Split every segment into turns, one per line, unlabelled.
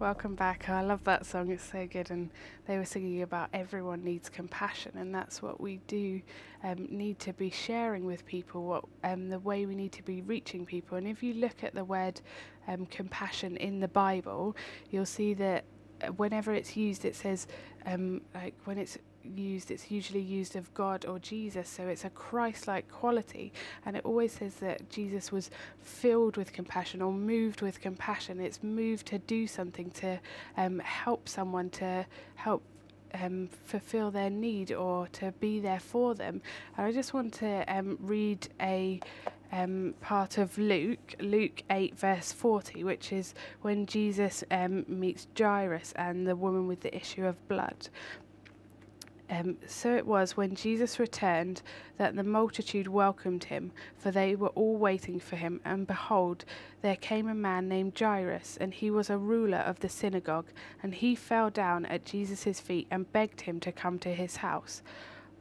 Welcome back. I love that song. It's so good. And they were singing about everyone needs compassion, and that's what we do need to be sharing with people. What the way we need to be reaching people. And if you look at the word compassion in the Bible, you'll see that whenever it's used, it says like when it's usually used of God or Jesus, so it's a Christ-like quality, and it always says that Jesus was filled with compassion or moved with compassion. It's moved to do something, to help someone, to help fulfill their need or to be there for them. And I just want to read a part of Luke 8 verse 40, which is when Jesus meets Jairus and the woman with the issue of blood. So it was when Jesus returned that the multitude welcomed him, for they were all waiting for him. And behold, there came a man named Jairus, and he was a ruler of the synagogue. And he fell down at Jesus' feet and begged him to come to his house.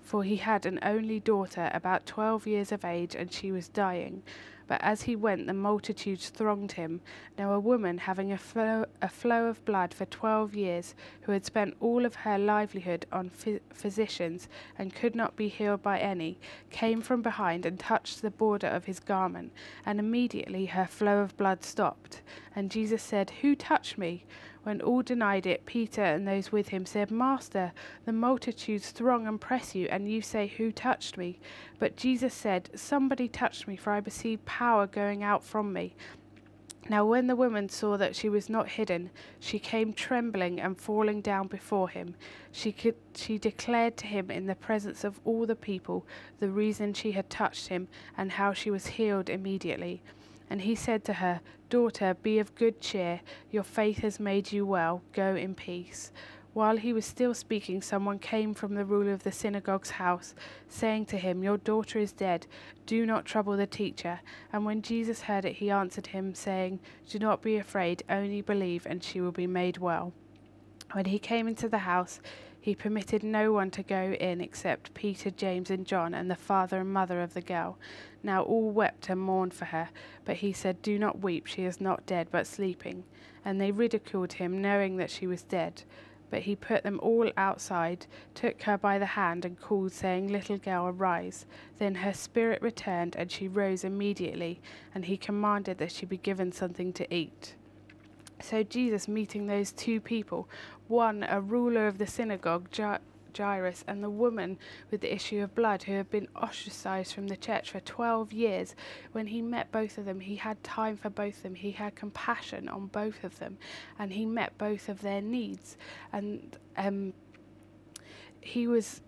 For he had an only daughter, about 12 years of age, and she was dying. But as he went, the multitudes thronged him. Now a woman having a flow of blood for 12 years, who had spent all of her livelihood on physicians and could not be healed by any, came from behind and touched the border of his garment, and immediately her flow of blood stopped. And Jesus said, "Who touched me?" When all denied it, Peter and those with him said, "Master, the multitudes throng and press you, and you say, 'Who touched me?'" But Jesus said, "Somebody touched me, for I perceive power going out from me." Now when the woman saw that she was not hidden, she came trembling and falling down before him. She declared to him in the presence of all the people the reason she had touched him, and how she was healed immediately. And he said to her, "Daughter, be of good cheer. Your faith has made you well. Go in peace." While he was still speaking, someone came from the ruler of the synagogue's house, saying to him, "Your daughter is dead. Do not trouble the teacher." And when Jesus heard it, he answered him, saying, "Do not be afraid, only believe, and she will be made well." When he came into the house, he permitted no one to go in except Peter, James, and John, and the father and mother of the girl. Now all wept and mourned for her, but he said, "Do not weep, she is not dead, but sleeping." And they ridiculed him, knowing that she was dead. But he put them all outside, took her by the hand, and called, saying, "Little girl, arise." Then her spirit returned, and she rose immediately, and he commanded that she be given something to eat. So Jesus, meeting those two people, one a ruler of the synagogue, Jairus, and the woman with the issue of blood, who had been ostracized from the church for 12 years, when he met both of them, he had time for both of them. He had compassion on both of them, and he met both of their needs. And he was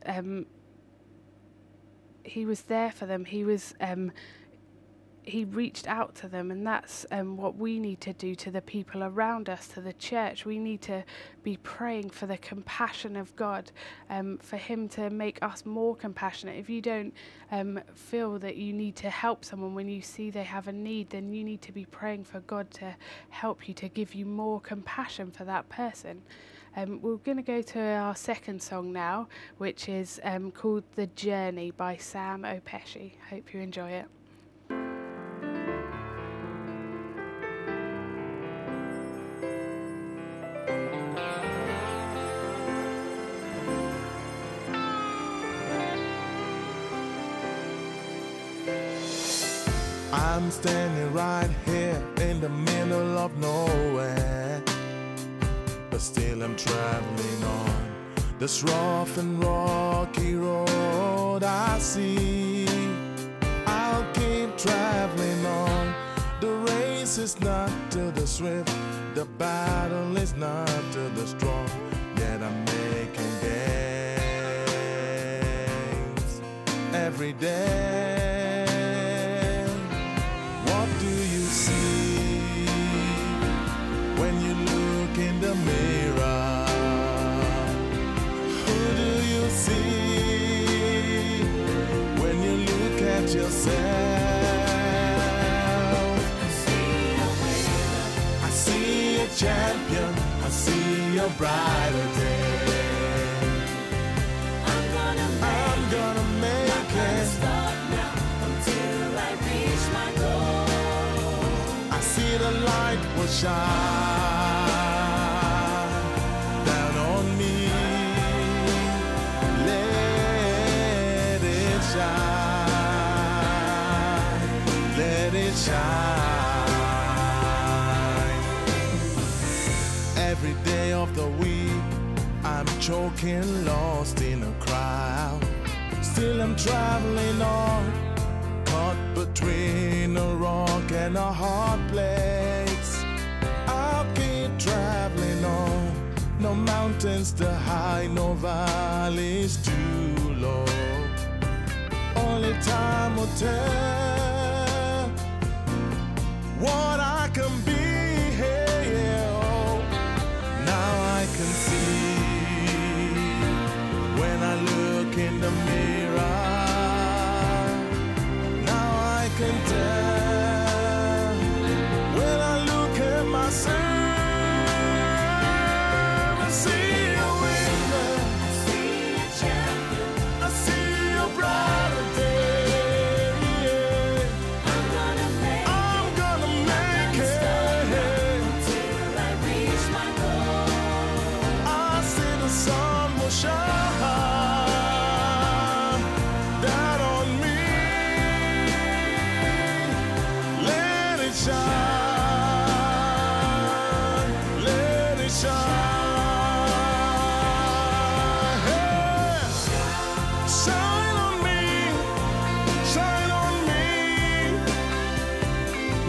there for them. He reached out to them, and that's what we need to do to the people around us, to the church. We need to be praying for the compassion of God, for him to make us more compassionate. If you don't feel that you need to help someone when you see they have a need, then you need to be praying for God to help you, to give you more compassion for that person. We're going to go to our second song now, which is called "The Journey" by Sam Opeshi. Hope you enjoy it.
I'm standing right here in the middle of nowhere, but still I'm traveling on this rough and rocky road I see. I'll keep traveling on. The race is not to the swift, the battle is not to the strong, yet I'm making gains every day. What do you see when you look in the mirror? Who do you see when you look at yourself?
I see a winner,
I see a champion, I see a brighter day.
I'm gonna
make it.
stop now until I reach my goal.
I see the light will shine. let it shine. Every day of the week, I'm choking, lost in a crowd. Still I'm traveling on, caught between a rock and a hard place. I'll keep traveling on, no mountains too high, no valleys too low. Only time will tell what I can be. Oh, now I can see when I look in the mirror. Now I can tell when I look at myself. I see a winner,
I see a champion.
I see a brighter day.
I'm gonna make
I'm gonna make it.
till I reach my goal.
I see the sun will shine down on me. Let it shine, let it shine. Hey. Shine on me, shine on me.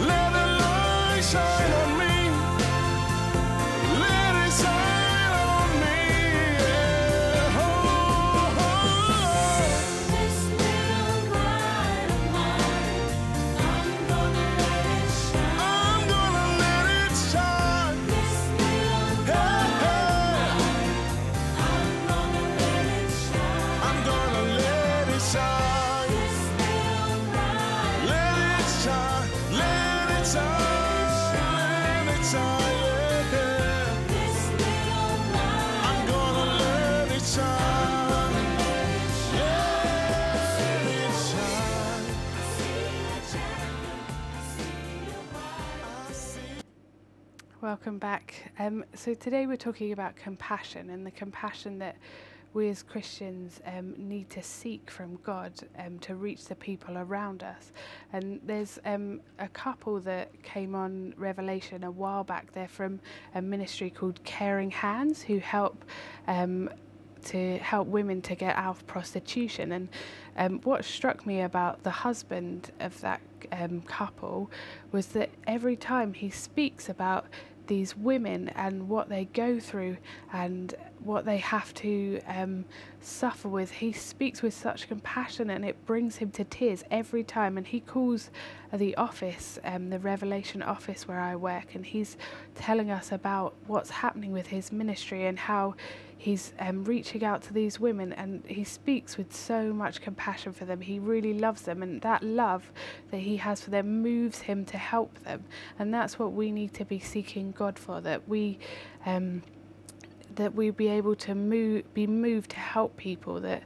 Let the light shine on me. Let it shine on me. Yeah. Oh, oh,
This little light of mine, I'm gonna let it shine.
I'm gonna let it shine.
This little
Hey, hey.
I'm gonna let it shine.
I'm gonna let it shine.
This little light,
Let it shine. Let it shine. Let it shine. Yeah.
this little light,
I'm gonna let it shine. Yeah. Let it shine. I see.
Welcome back. So today we're talking about compassion and the compassion that we as Christians need to seek from God to reach the people around us. And there's a couple that came on Revelation a while back. They're from a ministry called Caring Hands, who help women to get out of prostitution. And what struck me about the husband of that couple was that every time he speaks about these women and what they go through and what they have to suffer with, he speaks with such compassion, and it brings him to tears every time. And he calls the office, the Revelation office where I work, and he's telling us about what's happening with his ministry and how he's reaching out to these women, and he speaks with so much compassion for them. He really loves them, and that love that he has for them moves him to help them. And that's what we need to be seeking God for, that we be able to be moved to help people, that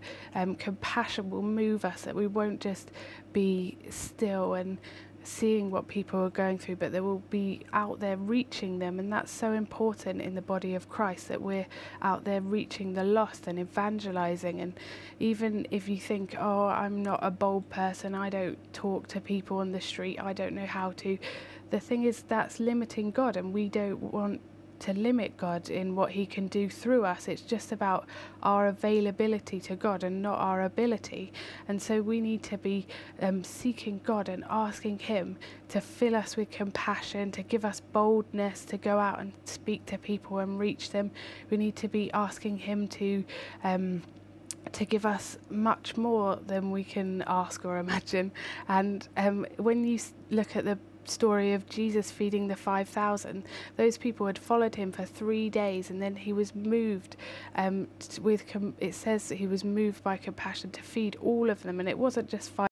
compassion will move us, that we won't just be still and seeing what people are going through, but they will be out there reaching them. And that's so important in the body of Christ, that we're out there reaching the lost and evangelizing. And even if you think, oh, I'm not a bold person, I don't talk to people on the street, I don't know how to, the thing is, that's limiting God, and we don't want to limit God in what he can do through us. It's just about our availability to God and not our ability. And so we need to be seeking God and asking him to fill us with compassion, to give us boldness to go out and speak to people and reach them. We need to be asking him to give us much more than we can ask or imagine. And when you look at the story of Jesus feeding the 5,000, those people had followed him for 3 days, and then he was moved it says that he was moved by compassion to feed all of them. And it wasn't just 5